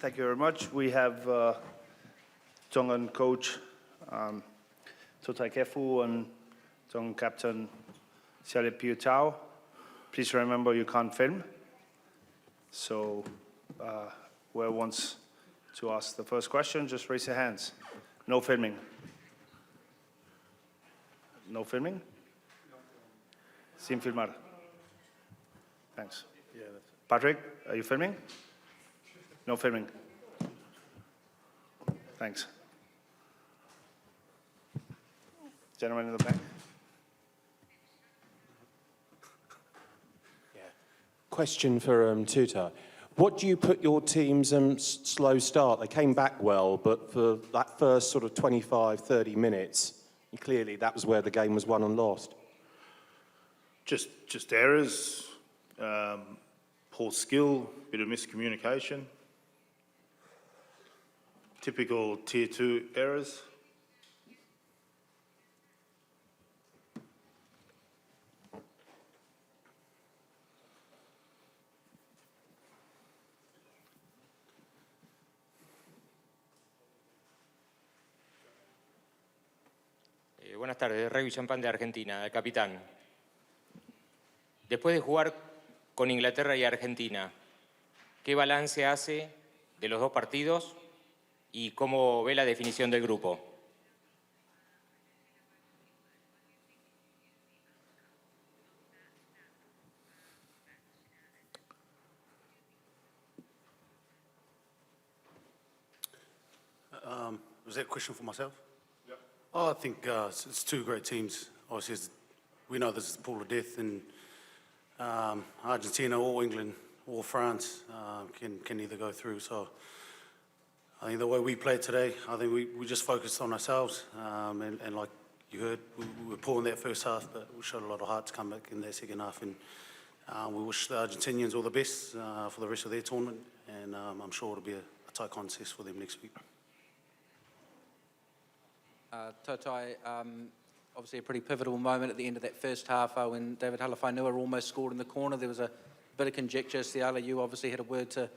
Thank you very much. We have Tongan coach Totai Kefu and Tongan captain Siale Piutau. Please remember you can't film. So whoever wants to ask the first question, just raise your hands. No filming. No filming? Sin filmar. Thanks. Patrick, are you filming? No filming. Thanks. Gentleman in the back. Yeah. Question for Tuta. What do you put your team's slow start? They came back well, but for that first sort of 25, 30 minutes, clearly that was where the game was won and lost. Just errors, poor skill, bit of miscommunication. Typical Tier 2 errors. Buenas tardes, Rey Champán de Argentina, el capitán. Después de jugar con Inglaterra y Argentina, ¿qué balance hace de los dos partidos y cómo ve la definición del grupo? Was that a question for myself? Yeah. Oh, I think it's two great teams. Obviously, we know this is the pool of death, and Argentina or England or France can either go through. So I think the way we played today, I think we just focused on ourselves, and like you heard, we were poor in that first half, but we showed a lot of heart to come back in that second half, and we wish the Argentinians all the best for the rest of their tournament, and I'm sure it'll be a tight contest for them next week. Totai, obviously a pretty pivotal moment at the end of that first half when David Halafainua almost scored in the corner. There was a bit of conjecture. Siala, you obviously had a word to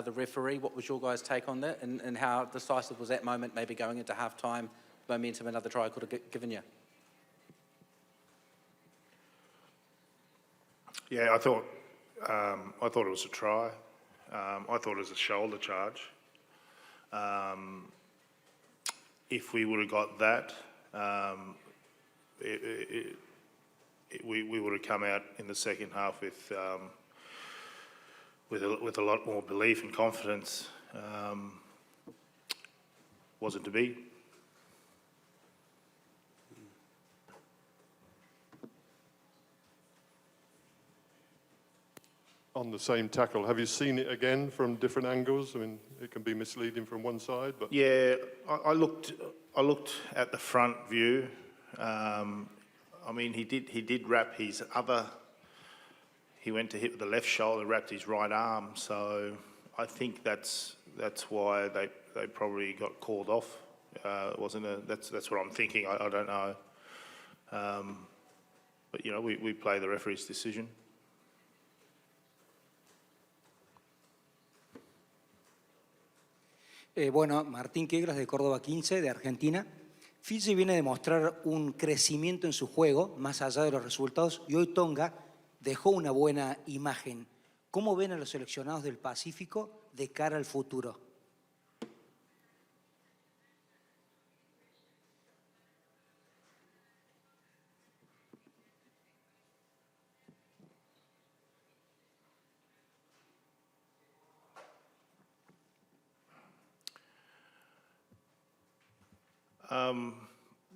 the referee. What was your guys' take on that, and how decisive was that moment maybe going into half-time, momentum another try could have given you? Yeah, I thought it was a try. I thought it was a shoulder charge. If we would have got that, we would have come out in the second half with a lot more belief and confidence. Wasn't to be. On the same tackle, have you seen it again from different angles? I mean, it can be misleading from one side, but Yeah, I looked at the front view. I mean, he did wrap his other. He went to hit with the left shoulder, wrapped his right arm. So I think that's why they probably got called off. Wasn't it? That's what I'm thinking. I don't know. But you know, we play the referee's decision. Bueno, Martín Quegras de Córdoba 15, de Argentina. Fiji viene a demostrar un crecimiento en su juego, más allá de los resultados, y hoy Tonga dejó una buena imagen. ¿Cómo ven a los seleccionados del Pacífico de cara al futuro?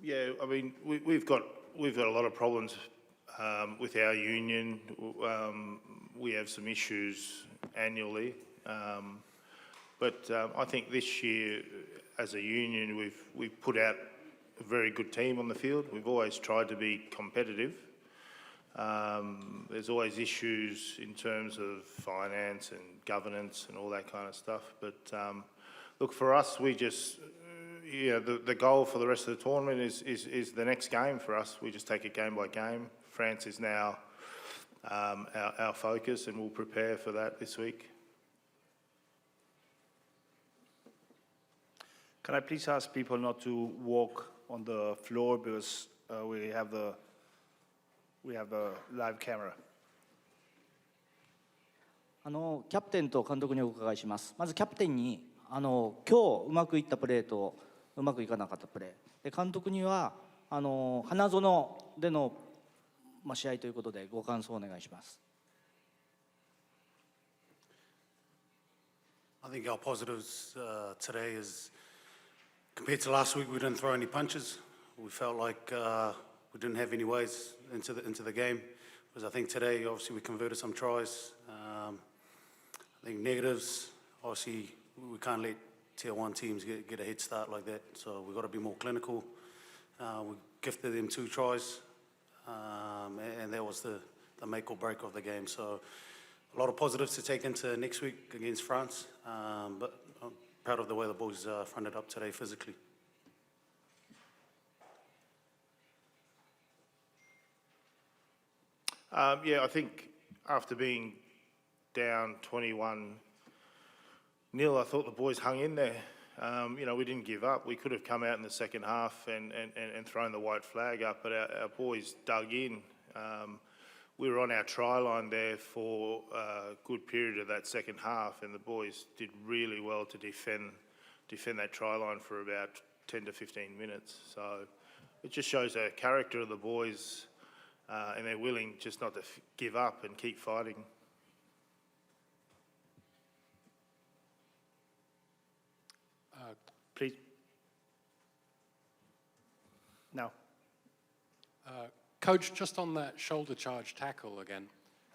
Yeah, I mean, we've got a lot of problems with our union. We have some issues annually, but I think this year, as a union, we've put out a very good team on the field. We've always tried to be competitive. There's always issues in terms of finance and governance and all that kind of stuff. But look, for us, we just. Yeah, the goal for the rest of the tournament is the next game for us. We just take it game by game. France is now our focus, and we'll prepare for that this week. Can I please ask people not to walk on the floor because we have a live camera. キャプテンと監督にお伺いします。まずキャプテンに今日うまくいったプレーとうまくいかなかったプレーで、監督には花園での試合ということでご感想をお願いします。I think our positives today is compared to last week, we didn't throw any punches. We felt like we didn't have any ways into the game. Because I think today, obviously, we converted some tries. I think negatives, obviously, we can't let tier one teams get a head start like that. So we've got to be more clinical. We gifted them 2 tries, and that was the make or break of the game. So a lot of positives to take into next week against France. But I'm proud of the way the boys fronted up today physically. Yeah, I think after being down 21-0, I thought the boys hung in there. We didn't give up. We could have come out in the second half and thrown the white flag up, but our boys dug in. We were on our try line there for a good period of that second half, and the boys did really well to defend that try line for about 10 to 15 minutes. So it just shows the character of the boys, and they're willing just not to give up and keep fighting. Please. Now. Coach, just on that shoulder charge tackle again,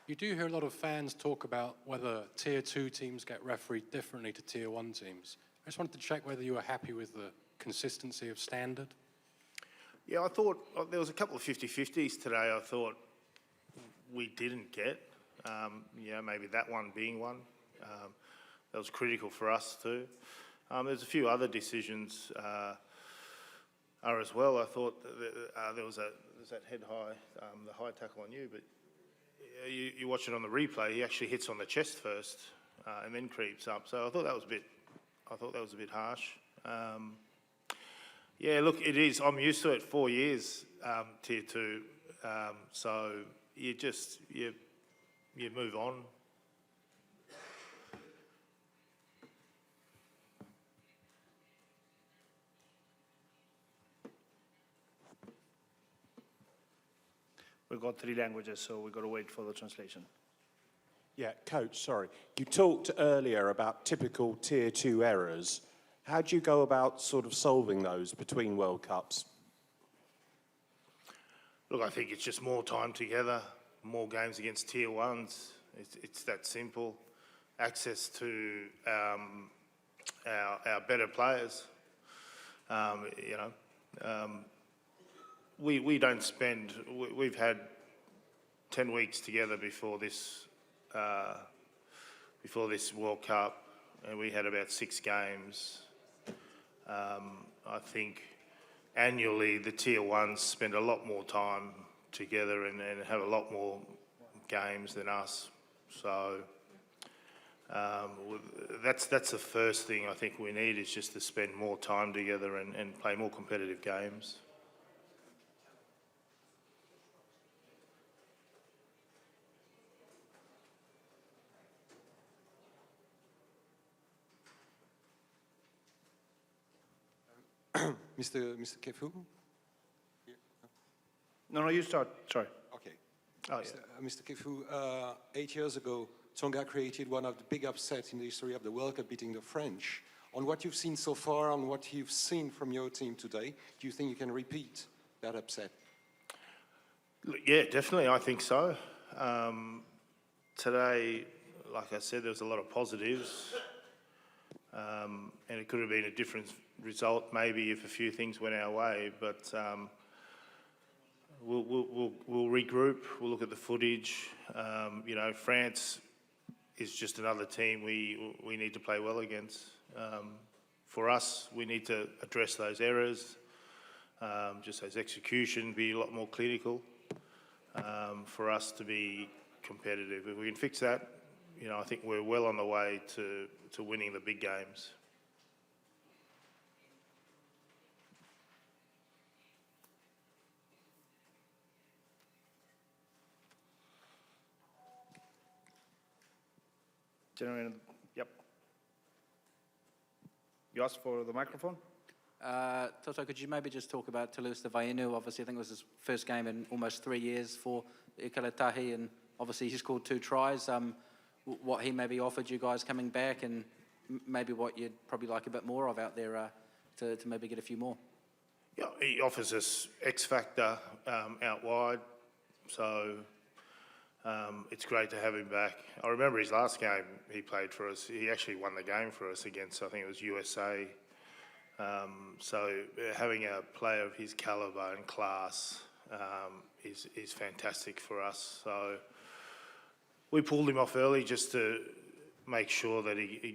you do hear a lot of fans talk about whether Tier 2 teams get refereed differently to Tier 1 teams. I just wanted to check whether you were happy with the consistency of standard. Yeah, I thought there was a couple of 50-50s today I thought we didn't get. Maybe that one being one. That was critical for us too. There's a few other decisions are as well. I thought there was that head high, the high tackle on you, but you watch it on the replay, he actually hits on the chest first and then creeps up. So I thought that was a bit harsh. Yeah, look, it is. I'm used to it. 4 years, Tier 2. So you move on. We've got 3 languages, so we've got to wait for the translation. Yeah, Coach, sorry. You talked earlier about typical Tier 2 errors. How do you go about sort of solving those between World Cups? Look, I think it's just more time together, more games against Tier 1s. It's that simple. Access to our better players. We don't spend. We've had 10 weeks together before this World Cup, and we had about 6 games. I think annually the Tier 1s spend a lot more time together and have a lot more games than us. So that's the first thing I think we need, is just to spend more time together and play more competitive games. Mr. Kefu? No, you start. Sorry. Okay. Oh, yeah. Mr. Kefu, 8 years ago, Tonga created one of the big upsets in the history of the World Cup, beating the French. On what you've seen so far, on what you've seen from your team today, do you think you can repeat that upset? Yeah, definitely, I think so. Today, like I said, there was a lot of positives, and it could have been a different result maybe if a few things went our way, but we'll regroup, we'll look at the footage. France is just another team we need to play well against. For us, we need to address those errors, just those execution, be a lot more clinical for us to be competitive. If we can fix that, I think we're well on the way to winning the big games. Gentleman, yep. You asked for the microphone? Toto, could you maybe just talk about Toulouse de Vainu? Obviously, I think it was his first game in almost 3 years for Ikalatahi, and obviously he scored 2 tries. What he maybe offered you guys coming back, and maybe what you'd probably like a bit more of out there to maybe get a few more. Yeah, he offers us X factor out wide, so it's great to have him back. I remember his last game he played for us. He actually won the game for us against, I think it was USA. So having a player of his calibre and class is fantastic for us. So we pulled him off early just to make sure that he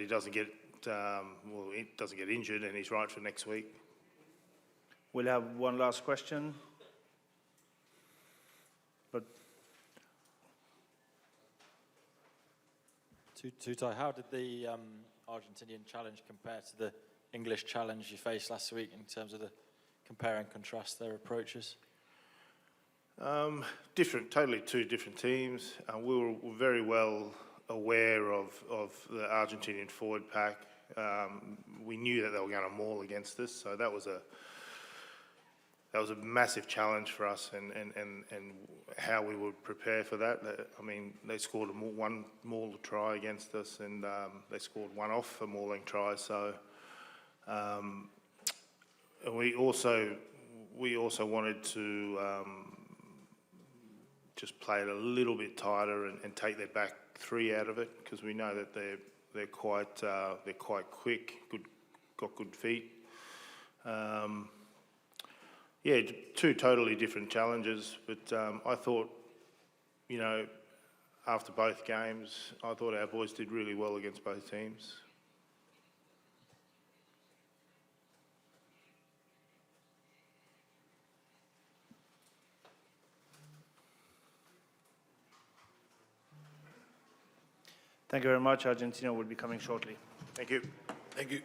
doesn't get injured, and he's right for next week. We'll have one last question. But Tutai, how did the Argentinian challenge compare to the English challenge you faced last week in terms of the compare and contrast their approaches? Different, totally 2 different teams. We were very well aware of the Argentinian forward pack. We knew that they were going to maul against us, so that was a massive challenge for us, and how we would prepare for that. I mean, they scored one maul try against us, and they scored one off a mauling try. So we also wanted to just play it a little bit tighter and take their back 3 out of it, because we know that they're quite quick, got good feet. Yeah, 2 totally different challenges, but I thought, after both games, I thought our boys did really well against both teams. thank you very much. Argentina will be coming shortly. Thank you. Thank you.